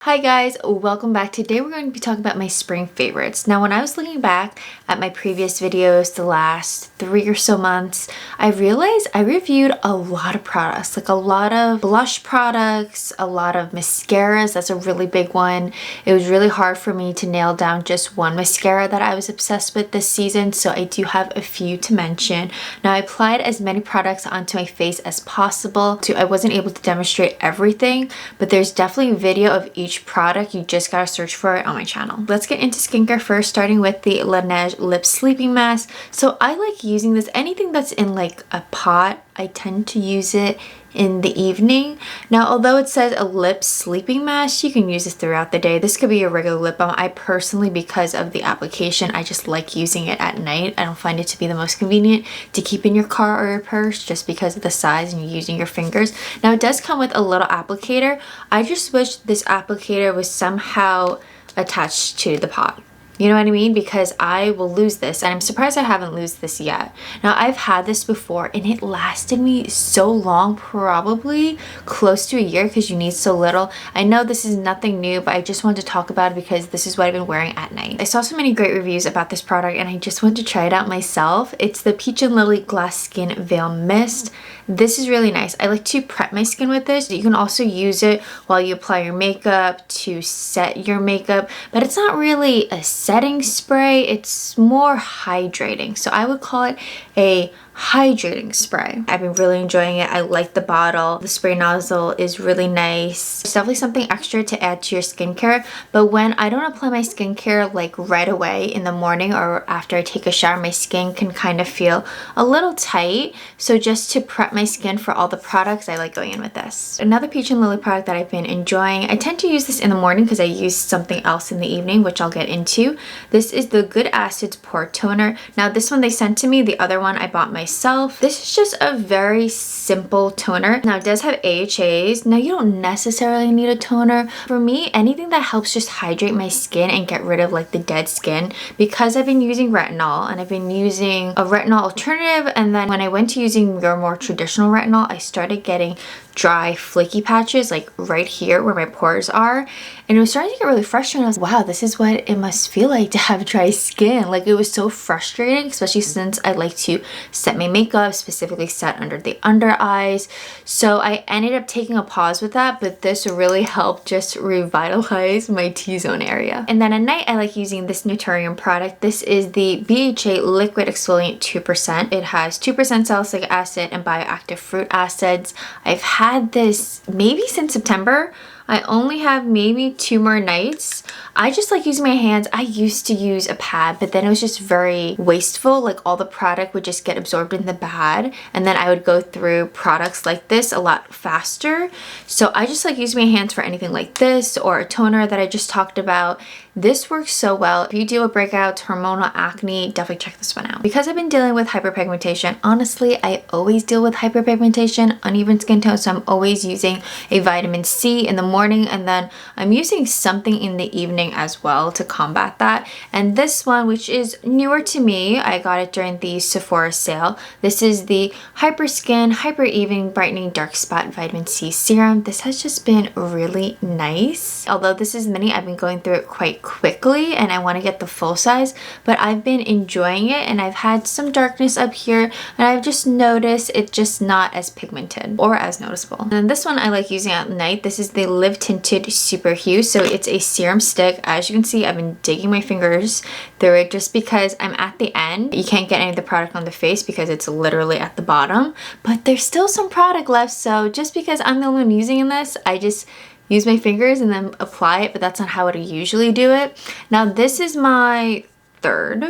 Hi guys, welcome back. Today we're going to be talking about my spring favorites. Now when I was looking back at my previous videos the last 3 or so months, I realized I reviewed a lot of products, like a lot of blush products, a lot of mascaras. That's a really big one. It was really hard for me to nail down just one mascara that I was obsessed with this season, so I do have a few to mention. Now I applied as many products onto my face as possible. I wasn't able to demonstrate everything, but there's definitely a video of each product. You just gotta search for it on my channel. Let's get into skincare first, starting with the Laneige Lip Sleeping Mask. So I like using this, anything that's in like a pot, I tend to use it in the evening. Now, although it says a lip sleeping mask, you can use this throughout the day. This could be a regular lip balm. I personally, because of the application, I just like using it at night. I don't find it to be the most convenient to keep in your car or your purse just because of the size and you're using your fingers. Now, it does come with a little applicator. I just wish this applicator was somehow attached to the pot. You know what I mean? Because I will lose this, and I'm surprised I haven't lost this yet. Now, I've had this before and it lasted me so long, probably close to a year, because you need so little. I know this is nothing new, but I just wanted to talk about it because this is what I've been wearing at night. I saw so many great reviews about this product and I just wanted to try it out myself. It's the Peach and Lily Glass Skin Veil Mist. This is really nice. I like to prep my skin with this. You can also use it while you apply your makeup to set your makeup, but it's not really a setting spray, it's more hydrating. So I would call it a hydrating spray. I've been really enjoying it. I like the bottle. The spray nozzle is really nice. It's definitely something extra to add to your skincare, but when I don't apply my skincare like right away in the morning or after I take a shower, my skin can kind of feel a little tight. So just to prep my skin for all the products, I like going in with this. Another Peach and Lily product that I've been enjoying, I tend to use this in the morning because I use something else in the evening, which I'll get into. This is the Good Acids Pore Toner. Now this one they sent to me, the other one I bought myself. This is just a very simple toner. Now it does have AHAs. Now you don't necessarily need a toner. For me, anything that helps just hydrate my skin and get rid of like the dead skin, because I've been using retinol and I've been using a retinol alternative, and then when I went to using your more traditional retinol, I started getting dry flaky patches like right here where my pores are, and it was starting to get really frustrating. I was like, wow, this is what it must feel like to have dry skin. Like, it was so frustrating, especially since I like to set my makeup, specifically set under the under eyes. So I ended up taking a pause with that, but this really helped just revitalize my T-zone area. And then at night I like using this Naturium product. This is the BHA Liquid Exfoliant 2%. It has 2% salicylic acid and bioactive fruit acids. I've had this maybe since September. I only have maybe 2 more nights. I just like using my hands. I used to use a pad, but then it was just very wasteful. Like, all the product would just get absorbed in the pad, and then I would go through products like this a lot faster. So I just like using my hands for anything like this or a toner that I just talked about. This works so well. If you deal with breakouts, hormonal acne, definitely check this one out. Because I've been dealing with hyperpigmentation, honestly, I always deal with hyperpigmentation, uneven skin tone, so I'm always using a vitamin C in the morning, and then I'm using something in the evening as well to combat that. And this one, which is newer to me, I got it during the Sephora sale. This is the Hyper Skin Hyper Even Brightening Dark Spot Vitamin C Serum. This has just been really nice. Although this is mini, I've been going through it quite quickly and I want to get the full size, but I've been enjoying it, and I've had some darkness up here and I've just noticed it's just not as pigmented or as noticeable. And then this one I like using at night. This is the Live Tinted Superhue. So it's a serum stick. As you can see, I've been digging my fingers through it just because I'm at the end. You can't get any of the product on the face because it's literally at the bottom, but there's still some product left. So just because I'm the only one using this, I just use my fingers and then apply it, but that's not how I usually do it. Now this is my third,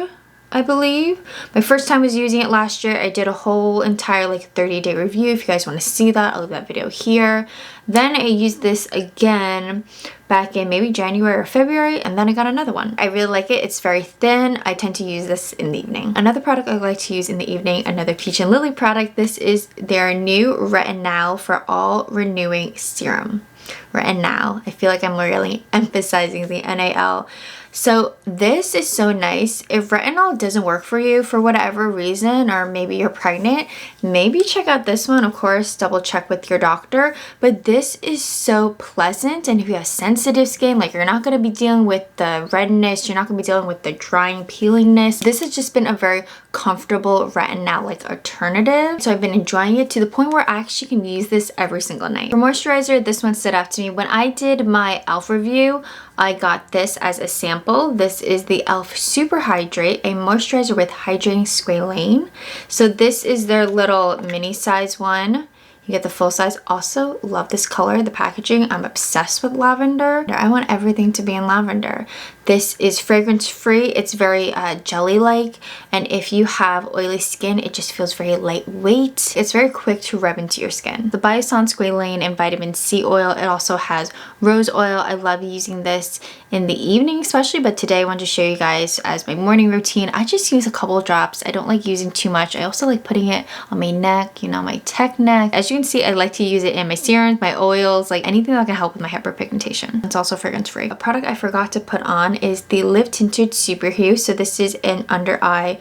I believe. My first time was using it last year. I did a whole entire like 30-day review. If you guys want to see that, I'll leave that video here. Then I used this again back in maybe January or February, and then I got another one. I really like it. It's very thin. I tend to use this in the evening. Another product I like to use in the evening, another Peach and Lily product. This is their new Retinal for All Renewing Serum. Retinal. I feel like I'm really emphasizing the NAL. So this is so nice. If retinol doesn't work for you for whatever reason, or maybe you're pregnant, maybe check out this one. Of course, double check with your doctor, but this is so pleasant. And if you have sensitive skin, like you're not going to be dealing with the redness, you're not going to be dealing with the drying peelingness. This has just been a very comfortable retinol like alternative. So I've been enjoying it to the point where I actually can use this every single night. For moisturizer, this one stood out to me. When I did my e.l.f. review, I got this as a sample. This is the e.l.f. SuperHydrate, a moisturizer with hydrating squalane. So this is their little mini size one. You get the full size. Also love this color, the packaging. I'm obsessed with lavender. I want everything to be in lavender. This is fragrance free. It's very jelly-like, and if you have oily skin, it just feels very lightweight. It's very quick to rub into your skin. The Biossance Squalane and vitamin C oil. It also has rose oil. I love using this in the evening especially, but today I wanted to show you guys as my morning routine. I just use a couple of drops. I don't like using too much. I also like putting it on my neck, you know, my tech neck. As you can see, I like to use it in my serums, my oils, like anything that can help with my hyperpigmentation. It's also fragrance free. A product I forgot to put on is the e.l.f. Tinted Superhue. So this is an under eye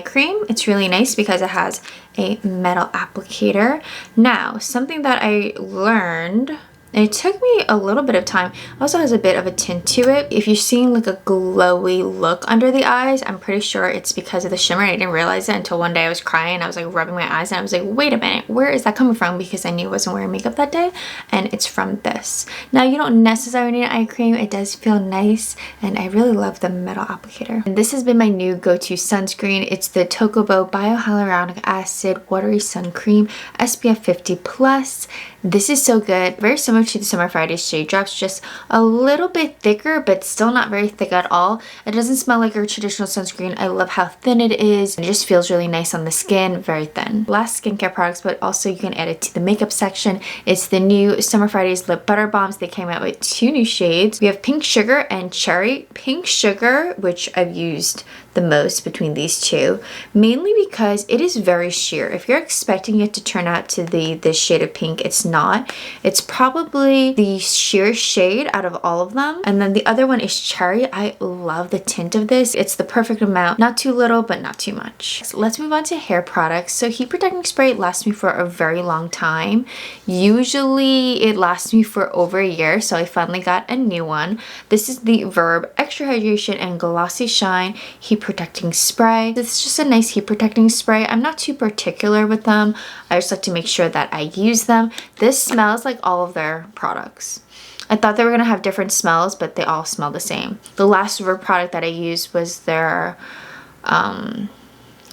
cream. It's really nice because it has a metal applicator. Now, something that I learned, and it took me a little bit of time, it also has a bit of a tint to it. If you're seeing like a glowy look under the eyes, I'm pretty sure it's because of the shimmer. I didn't realize it until one day I was crying. I was like rubbing my eyes and I was like, wait a minute, where is that coming from? Because I knew I wasn't wearing makeup that day, and it's from this. Now, you don't necessarily need an eye cream. It does feel nice, and I really love the metal applicator. And this has been my new go-to sunscreen. It's the Tokobo Biohyaluronic Acid Watery Sun Cream SPF 50+. This is so good. Very similar to the Summer Fridays Shade Drops, just a little bit thicker, but still not very thick at all. It doesn't smell like your traditional sunscreen. I love how thin it is. It just feels really nice on the skin, very thin. Last skincare products, but also you can add it to the makeup section. It's the new Summer Fridays Lip Butter Balms. They came out with 2 new shades. We have Pink Sugar and Cherry. Pink Sugar, which I've used the most between these two, mainly because it is very sheer. If you're expecting it to turn out to this shade of pink, it's not. It's probably the sheer shade out of all of them. And then the other one is Cherry. I love the tint of this. It's the perfect amount, not too little, but not too much. So let's move on to hair products. So heat protecting spray lasts me for a very long time. Usually it lasts me for over a year, so I finally got a new one. This is the Verb Extra Hydration and Glossy Shine Heat Protecting Spray. This is just a nice heat protecting spray. I'm not too particular with them. I just like to make sure that I use them. This smells like all of their products. I thought they were gonna have different smells, but they all smell the same. The last Verb product that I used was their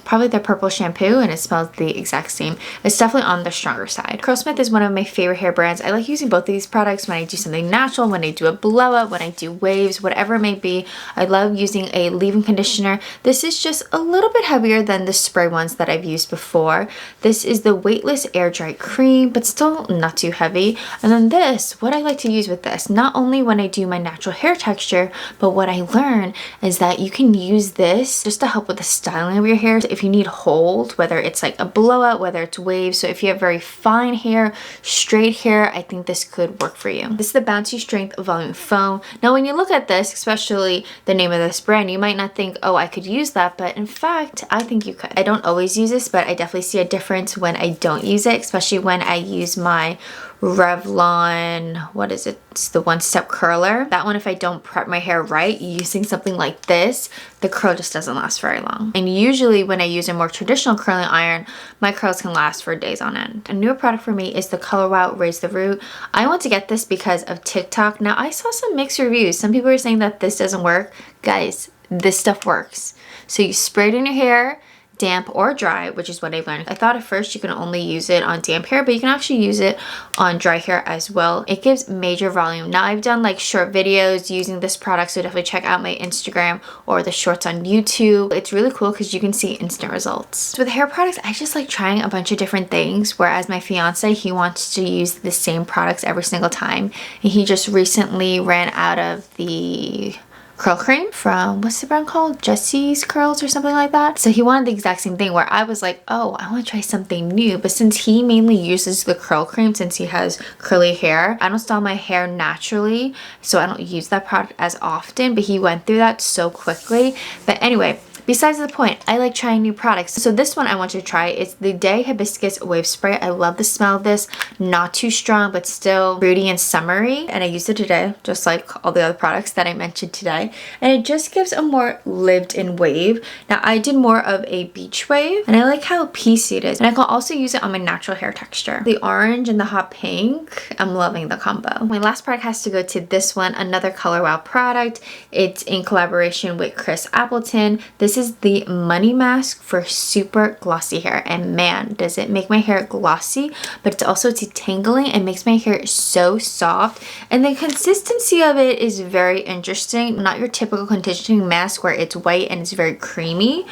probably their purple shampoo, and it smells the exact same. It's definitely on the stronger side. Curlsmith is one of my favorite hair brands. I like using both of these products when I do something natural, when I do a blowout, when I do waves, whatever it may be. I love using a leave-in conditioner. This is just a little bit heavier than the spray ones that I've used before. This is the Weightless Air Dry Cream, but still not too heavy. And then this, what I like to use with this, not only when I do my natural hair texture, but what I learned is that you can use this just to help with the styling of your hair. If you need hold, whether it's like a blowout, whether it's waves. So if you have very fine hair, straight hair, I think this could work for you. This is the Bouncy Strength Volume Foam. Now, when you look at this, especially the name of this brand, you might not think, oh, I could use that, but in fact, I think you could. I don't always use this, but I definitely see a difference when I don't use it, especially when I use my Revlon, what is it? It's the One Step Curler. That one, if I don't prep my hair right, using something like this, the curl just doesn't last very long. And usually when I use a more traditional curling iron, my curls can last for days on end. A newer product for me is the Colorwow Raise the Root. I want to get this because of TikTok. Now, I saw some mixed reviews. Some people are saying that this doesn't work. Guys, this stuff works. So you spray it in your hair, damp or dry, which is what I learned. I thought at first you can only use it on damp hair, but you can actually use it on dry hair as well. It gives major volume. Now, I've done like short videos using this product, so definitely check out my Instagram or the shorts on YouTube. It's really cool because you can see instant results. So with hair products, I just like trying a bunch of different things, whereas my fiance, he wants to use the same products every single time, and he just recently ran out of the curl cream from, what's the brand called? Jesse's Curls or something like that. So he wanted the exact same thing, where I was like, oh, I want to try something new. But since he mainly uses the curl cream, since he has curly hair, I don't style my hair naturally, so I don't use that product as often, but he went through that so quickly. But anyway, besides the point, I like trying new products. So this one I want you to try. It's the Day Hibiscus Wave Spray. I love the smell of this. Not too strong, but still fruity and summery. And I used it today, just like all the other products that I mentioned today. And it just gives a more lived-in wave. Now, I did more of a beach wave, and I like how piecey it is. And I can also use it on my natural hair texture. The orange and the hot pink, I'm loving the combo. My last product has to go to this one, another Colorwow product. It's in collaboration with Chris Appleton. This is the Money Mask for super glossy hair, and man, does it make my hair glossy, but it's also detangling and makes my hair so soft, and the consistency of it is very interesting. Not your typical conditioning mask where it's white and it's very creamy.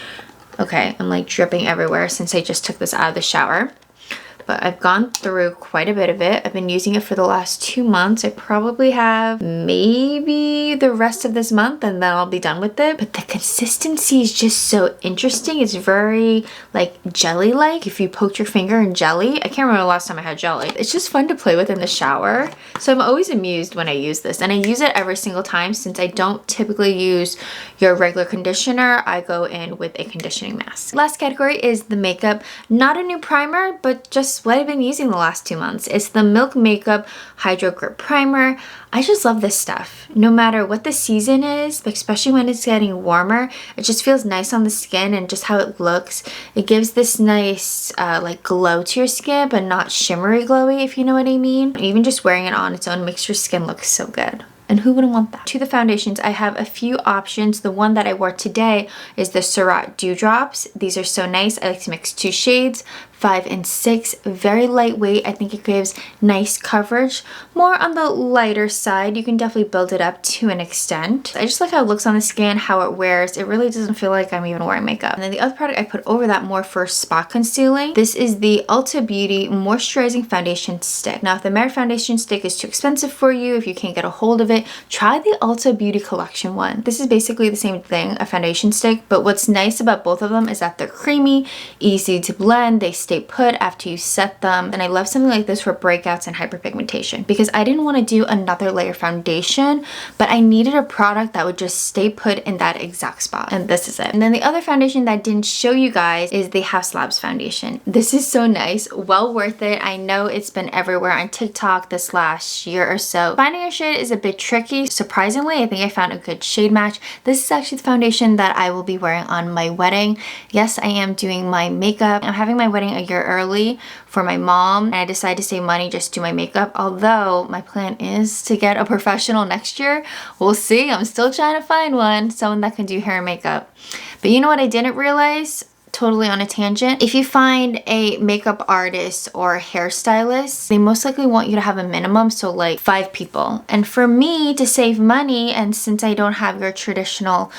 Okay, I'm like dripping everywhere since I just took this out of the shower. But I've gone through quite a bit of it. I've been using it for the last 2 months. I probably have maybe the rest of this month, and then I'll be done with it. But the consistency is just so interesting. It's very like jelly-like. If you poked your finger in jelly. I can't remember the last time I had jelly. It's just fun to play with in the shower. So I'm always amused when I use this. And I use it every single time since I don't typically use your regular conditioner. I go in with a conditioning mask. Last category is the makeup. Not a new primer, but just what I've been using the last 2 months. It's the Milk Makeup Hydro Grip Primer. I just love this stuff. No matter what the season is, but especially when it's getting warmer, it just feels nice on the skin, and just how it looks. It gives this nice like glow to your skin, but not shimmery glowy, if you know what I mean. Even just wearing it on its own makes your skin look so good. And who wouldn't want that? To the foundations, I have a few options. The one that I wore today is the Surratt Dewdrops. These are so nice. I like to mix 2 shades, 5 and 6. Very lightweight. I think it gives nice coverage. More on the lighter side. You can definitely build it up to an extent. I just like how it looks on the skin, how it wears. It really doesn't feel like I'm even wearing makeup. And then the other product I put over that more for spot concealing. This is the Ulta Beauty Moisturizing Foundation Stick. Now, if the matte foundation stick is too expensive for you, if you can't get a hold of it, try the Ulta Beauty Collection one. This is basically the same thing, a foundation stick, but what's nice about both of them is that they're creamy, easy to blend, they stay put after you set them, and I love something like this for breakouts and hyperpigmentation because I didn't want to do another layer foundation, but I needed a product that would just stay put in that exact spot, and this is it. And then the other foundation that I didn't show you guys is the House Labs foundation. This is so nice, well worth it. I know it's been everywhere on TikTok this last year or so. Finding a shade is a bit tricky. Surprisingly, I think I found a good shade match. This is actually the foundation that I will be wearing on my wedding. Yes, I am doing my makeup. I'm having my wedding a year early for my mom, and I decided to save money just to do my makeup, although my plan is to get a professional next year. We'll see. I'm still trying to find one, someone that can do hair and makeup. But you know what I didn't realize? Totally on a tangent. If you find a makeup artist or hairstylist, they most likely want you to have a minimum, so like 5 people. And for me to save money, and since I don't have your traditional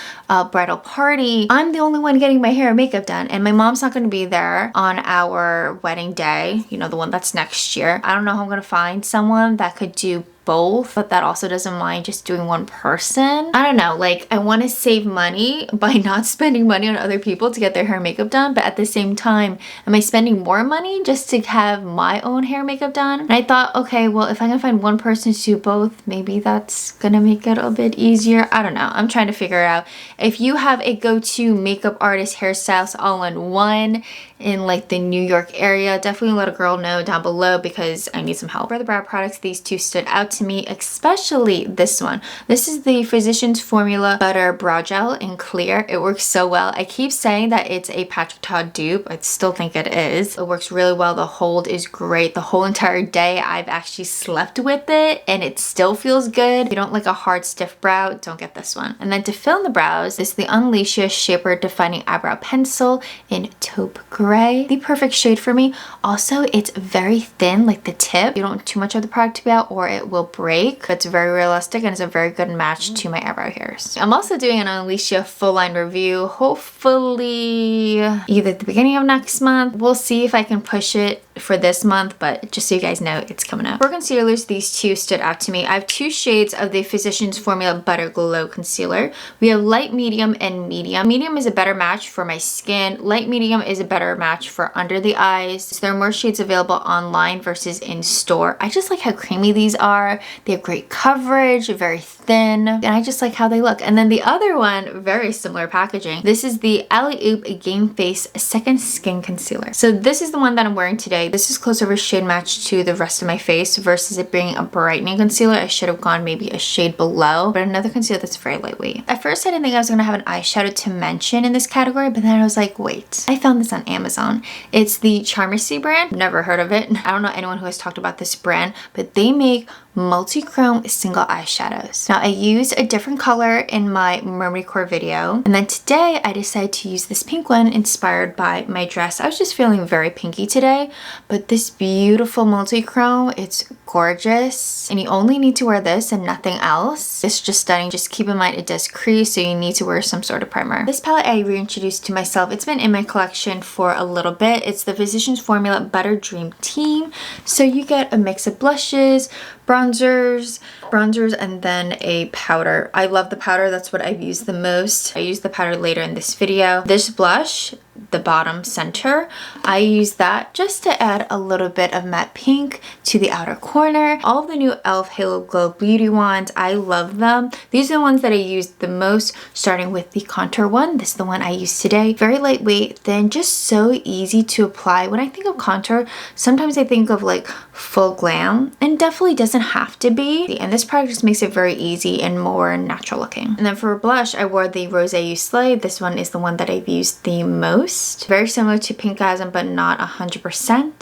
bridal party, I'm the only one getting my hair and makeup done, and my mom's not going to be there on our wedding day, you know, the one that's next year. I don't know how I'm going to find someone that could do both, but that also doesn't mind just doing one person. I don't know, like I want to save money by not spending money on other people to get their hair and makeup done, but at the same time, am I spending more money just to have my own hair and makeup done? And I thought, okay, well, if I can find one person to do both, maybe that's gonna make it a bit easier. I don't know. I'm trying to figure out. If you have a go-to makeup artist, hairstylist all in one in like the New York area, definitely let a girl know down below because I need some help. For the brow products, these two stood out to me, especially this one. This is the Physicians Formula Butter Brow Gel in clear. It works so well. I keep saying that it's a Patrick Ta dupe. I still think it is. It works really well. The hold is great. The whole entire day I've actually slept with it and it still feels good. If you don't like a hard stiff brow, don't get this one. And then to fill in the brows is the Unleasha Shaper Defining Eyebrow Pencil in Taupe Gray. The perfect shade for me. Also, it's very thin, like the tip. You don't want too much of the product to be out or it will break. But it's very realistic and it's a very good match to my eyebrow hairs. I'm also doing an Unleasha full line review, hopefully either at the beginning of next month. We'll see if I can push it for this month, but just so you guys know, it's coming up. For concealers, these two stood out to me. I have two shades of the Physicians Formula Butter Glow Concealer. We have light, medium, and medium. Medium is a better match for my skin. Light medium is a better match for under the eyes. So there are more shades available online versus in store. I just like how creamy these are. They have great coverage, very thin, and I just like how they look. And then the other one, very similar packaging. This is the e.l.f. Game Face Second Skin Concealer. So this is the one that I'm wearing today. This is close over shade match to the rest of my face versus it being a brightening concealer. I should have gone maybe a shade below, but another concealer that's very lightweight. At first I didn't think I was gonna have an eyeshadow to mention in this category, but then I was like, wait, I found this on Amazon. It's the Charmacy brand. Never heard of it. I don't know anyone who has talked about this brand, but they make multi-chrome single eyeshadows. Now I used a different color in my Mermaid Core video, and then today I decided to use this pink one inspired by my dress. I was just feeling very pinky today, but this beautiful multi-chrome, it's gorgeous, and you only need to wear this and nothing else. It's just stunning. Just keep in mind it does crease, so you need to wear some sort of primer. This palette I reintroduced to myself. It's been in my collection for a little bit. It's the Physicians Formula Butter Dream Team. So you get a mix of blushes, bronzers, and then a powder. I love the powder. That's what I've used the most. I used the powder later in this video. This blush, the bottom center, I use that just to add a little bit of matte pink to the outer corner. All of the new e.l.f. Halo Glow Beauty Wands, I love them. These are the ones that I use the most, starting with the contour one. This is the one I use today. Very lightweight, thin, just so easy to apply. When I think of contour, sometimes I think of like full glam, and definitely doesn't have to be. And this product just makes it very easy and more natural looking. And then for a blush, I wore the Rose You Slay. This one is the one that I've used the most. Very similar to Pinkasm, but not 100%.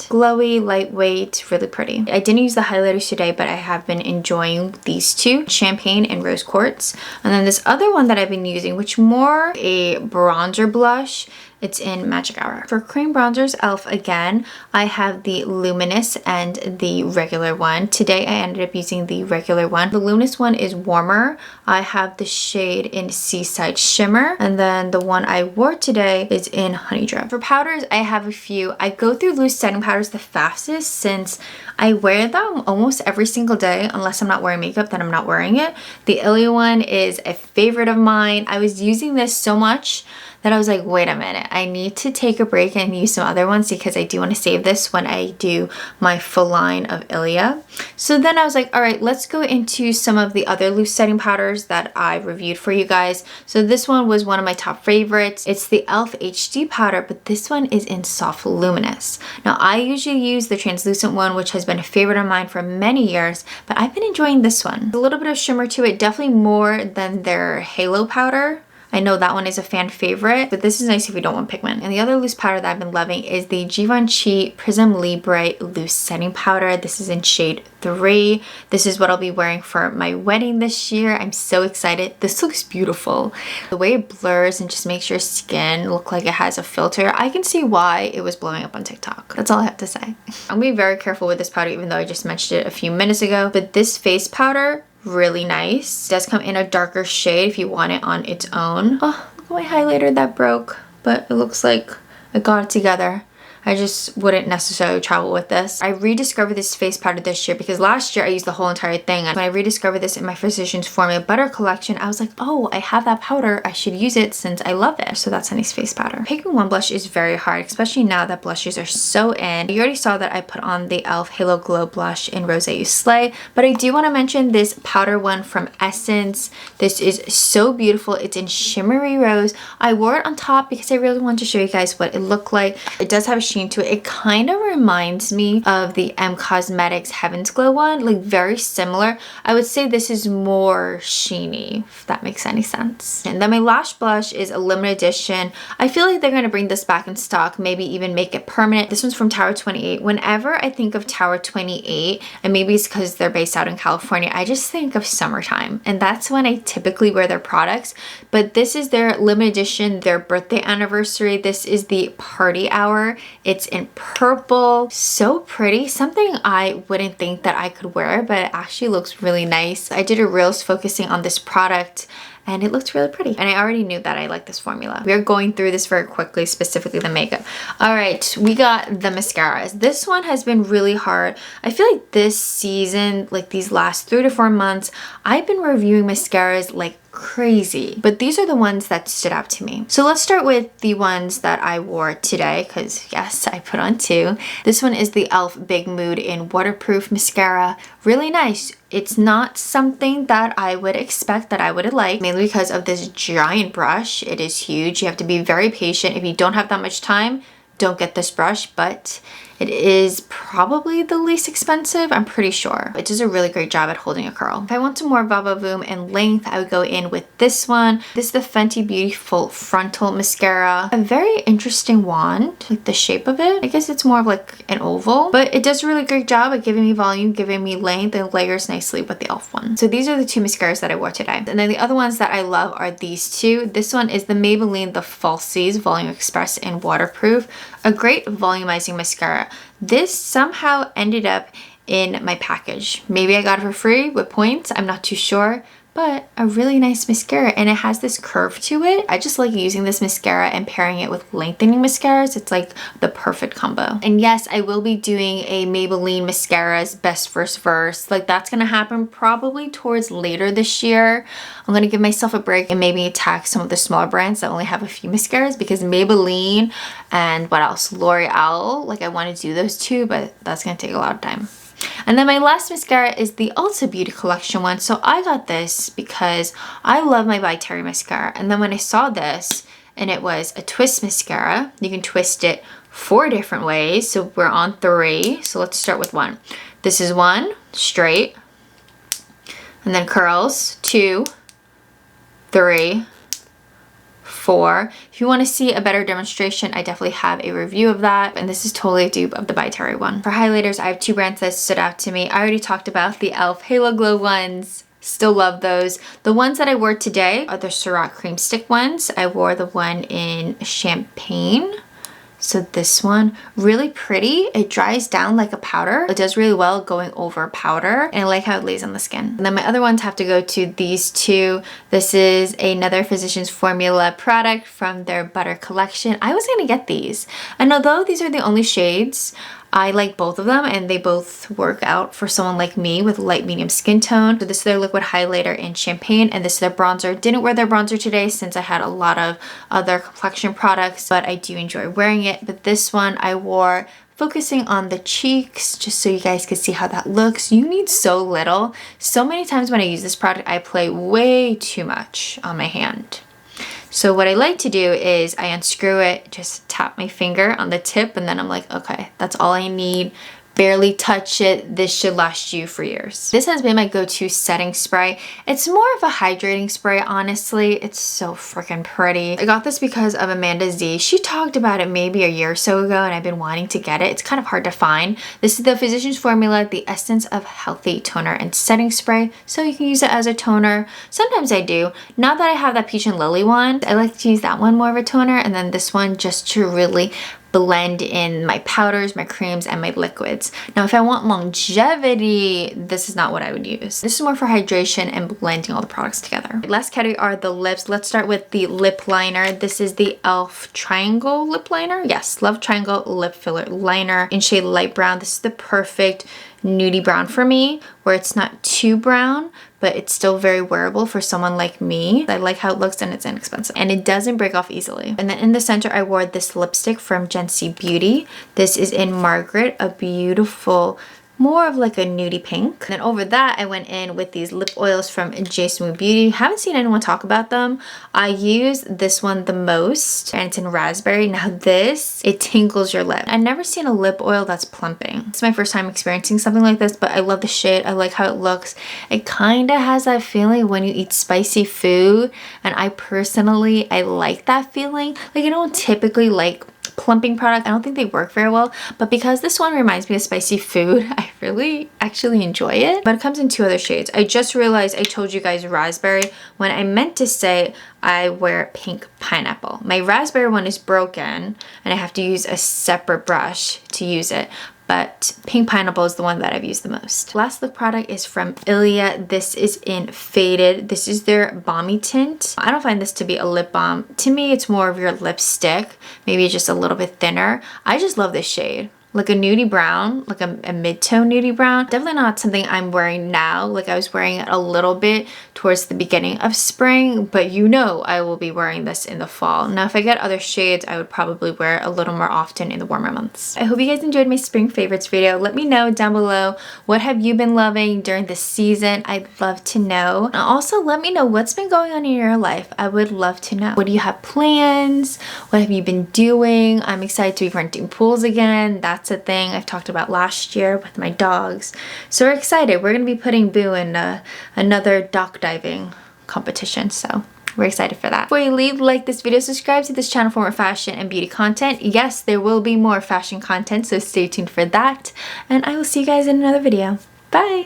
Glowy, lightweight, really pretty. I didn't use the highlighters today, but I have been enjoying these two, Champagne and Rose Quartz. And then this other one that I've been using, which more a bronzer blush, it's in Magic Hour. For cream bronzers, e.l.f. again, I have the Luminous and the regular one. Today I ended up using the regular one. The Luminous one is warmer. I have the shade in Seaside Shimmer, and then the one I wore today is in Honey Drip. For powders, I have a few. I go through loose setting powders the fastest since I wear them almost every single day. Unless I'm not wearing makeup, then I'm not wearing it. The Ilia one is a favorite of mine. I was using this so much that I was like, wait a minute, I need to take a break and use some other ones because I do want to save this when I do my full line of Ilia. So then I was like, all right, let's go into some of the other loose setting powders that I reviewed for you guys. So this one was one of my top favorites. It's the e.l.f. HD powder, but this one is in Soft Luminous. Now I usually use the translucent one, which has been a favorite of mine for many years, but I've been enjoying this one. A little bit of shimmer to it, definitely more than their Halo powder. I know that one is a fan favorite, but this is nice if you don't want pigment. And the other loose powder that I've been loving is the Givenchy Prism Libre Loose Setting Powder. This is in shade 3. This is what I'll be wearing for my wedding this year. I'm so excited. This looks beautiful. The way it blurs and just makes your skin look like it has a filter, I can see why it was blowing up on TikTok. That's all I have to say. I'm gonna be very careful with this powder, even though I just mentioned it a few minutes ago, but this face powder, really nice. It does come in a darker shade if you want it on its own. Oh, look at my highlighter that broke, but it looks like I got it together. I just wouldn't necessarily travel with this. I rediscovered this face powder this year because last year I used the whole entire thing. And when I rediscovered this in my Physicians Formula Butter collection, I was like, oh, I have that powder. I should use it since I love it. So that's a nice face powder. Picking one blush is very hard, especially now that blushes are so in. You already saw that I put on the e.l.f. Halo Glow Blush in Rose You Slay, but I do want to mention this powder one from Essence. This is so beautiful. It's in Shimmery Rose. I wore it on top because I really wanted to show you guys what it looked like. It does have a sheen to it. It kind of reminds me of the Cosmetics Heaven's Glow one, like very similar. I would say this is more sheeny, if that makes any sense. And then my lash blush is a limited edition. I feel like they're going to bring this back in stock, maybe even make it permanent. This one's from Tower 28. Whenever I think of Tower 28, and maybe it's because they're based out in California, I just think of summertime, and that's when I typically wear their products. But this is their limited edition, their birthday anniversary. This is the Party Hour It's in purple. So pretty. Something I wouldn't think that I could wear, but it actually looks really nice. I did a Reels focusing on this product and it looks really pretty. And I already knew that I like this formula. We're going through this very quickly, specifically the makeup. All right, we got the mascaras. This one has been really hard. I feel like this season, like these last 3 to 4 months, I've been reviewing mascaras like crazy, but these are the ones that stood out to me. So let's start with the ones that I wore today, because yes, I put on 2. This one is the e.l.f. Big Mood in Waterproof Mascara. Really nice. It's not something that I would expect that I would like, mainly because of this giant brush. It is huge. You have to be very patient. If you don't have that much time, don't get this brush, but it is probably the least expensive, I'm pretty sure. It does a really great job at holding a curl. If I want some more va-va-voom and length, I would go in with this one. This is the Fenty Beautiful Frontal Mascara. A very interesting wand, like the shape of it. I guess it's more of like an oval, but it does a really great job at giving me volume, giving me length, and layers nicely with the e.l.f. one. So these are the 2 mascaras that I wore today. And then the other ones that I love are these 2. This one is the Maybelline The Falsies Volume Express in Waterproof. A great volumizing mascara. This somehow ended up in my package. Maybe I got it for free with points, I'm not too sure, but a really nice mascara, and it has this curve to it. I just like using this mascara and pairing it with lengthening mascaras. It's like the perfect combo. And yes, I will be doing a Maybelline mascaras best first verse. Like that's gonna happen probably towards later this year. I'm gonna give myself a break and maybe attack some of the smaller brands that only have a few mascaras, because Maybelline and what else? L'Oreal, like I want to do those 2, but that's gonna take a lot of time. And then my last mascara is the Ulta Beauty Collection one. So I got this because I love my By Terry mascara. And then when I saw this and it was a twist mascara, you can twist it 4 different ways. So we're on 3. So let's start with 1. This is 1, straight, and then curls, 2, 3, 4. If you want to see a better demonstration, I definitely have a review of that, and this is totally a dupe of the By Terry one. For highlighters, I have 2 brands that stood out to me. I already talked about the e.l.f. Halo Glow ones. Still love those. The ones that I wore today are the Surratt cream stick ones. I wore the one in champagne. So this one, really pretty. It dries down like a powder. It does really well going over powder, and I like how it lays on the skin. And then my other ones have to go to these 2. This is another Physicians Formula product from their Butter collection. I was gonna get these, and although these are the only shades, I like both of them, and they both work out for someone like me with light medium skin tone. So this is their liquid highlighter in champagne, and this is their bronzer. Didn't wear their bronzer today since I had a lot of other complexion products, but I do enjoy wearing it. But this one I wore focusing on the cheeks, just so you guys can see how that looks. You need so little. So many times when I use this product, I apply way too much on my hand. So what I like to do is I unscrew it, just tap my finger on the tip, and then I'm like, okay, that's all I need. Barely touch it. This should last you for years. This has been my go-to setting spray. It's more of a hydrating spray, honestly. It's so freaking pretty. I got this because of Amanda Z. She talked about it maybe a year or so ago, and I've been wanting to get it. It's kind of hard to find. This is the Physicians Formula, the Essence of Healthy Toner and Setting Spray, so you can use it as a toner. Sometimes I do. Now that I have that Peach and Lily one, I like to use that one more of a toner, and then this one just to really blend in my powders, my creams, and my liquids. Now, if I want longevity, this is not what I would use. This is more for hydration and blending all the products together. Last category are the lips. Let's start with the lip liner. This is the e.l.f. Triangle Lip Liner. Yes, Love Triangle Lip Filler Liner in shade light brown. This is the perfect nudie brown for me, where it's not too brown, but it's still very wearable for someone like me. I like how it looks, and it's inexpensive, and it doesn't break off easily. And then in the center, I wore this lipstick from Gen C Beauty. This is in Margaret, a beautiful, more of like a nudie pink. And then over that, I went in with these lip oils from J Smooth Beauty. Haven't seen anyone talk about them. I use this one the most, and it's in raspberry. Now this, it tingles your lip. I've never seen a lip oil that's plumping. It's my first time experiencing something like this, but I love the shade. I like how it looks. It kind of has that feeling when you eat spicy food, and I personally, I like that feeling. Like, I don't typically like plumping product. I don't think they work very well, but because this one reminds me of spicy food, I really actually enjoy it. But it comes in 2 other shades. I just realized I told you guys raspberry when I meant to say I wear pink pineapple. My raspberry one is broken and I have to use a separate brush to use it. But pink pineapple is the one that I've used the most. Last lip product is from e.l.f. This is in Faded. This is their balmy tint. I don't find this to be a lip balm. To me, it's more of your lipstick. Maybe just a little bit thinner. I just love this shade. Like a nudie brown, like a mid-tone nudie brown. Definitely not something I'm wearing now. Like I was wearing it a little bit towards the beginning of spring, but you know I will be wearing this in the fall. Now if I get other shades, I would probably wear it a little more often in the warmer months. I hope you guys enjoyed my spring favorites video. Let me know down below, what have you been loving during this season? I'd love to know. And also let me know what's been going on in your life. I would love to know. What do you have plans? What have you been doing? I'm excited to be renting pools again. That's a thing I've talked about last year with my dogs. So we're excited. We're going to be putting Boo in another dock diving competition. So we're excited for that. Before you leave, like this video, subscribe to this channel for more fashion and beauty content. Yes, there will be more fashion content, so stay tuned for that. And I will see you guys in another video. Bye!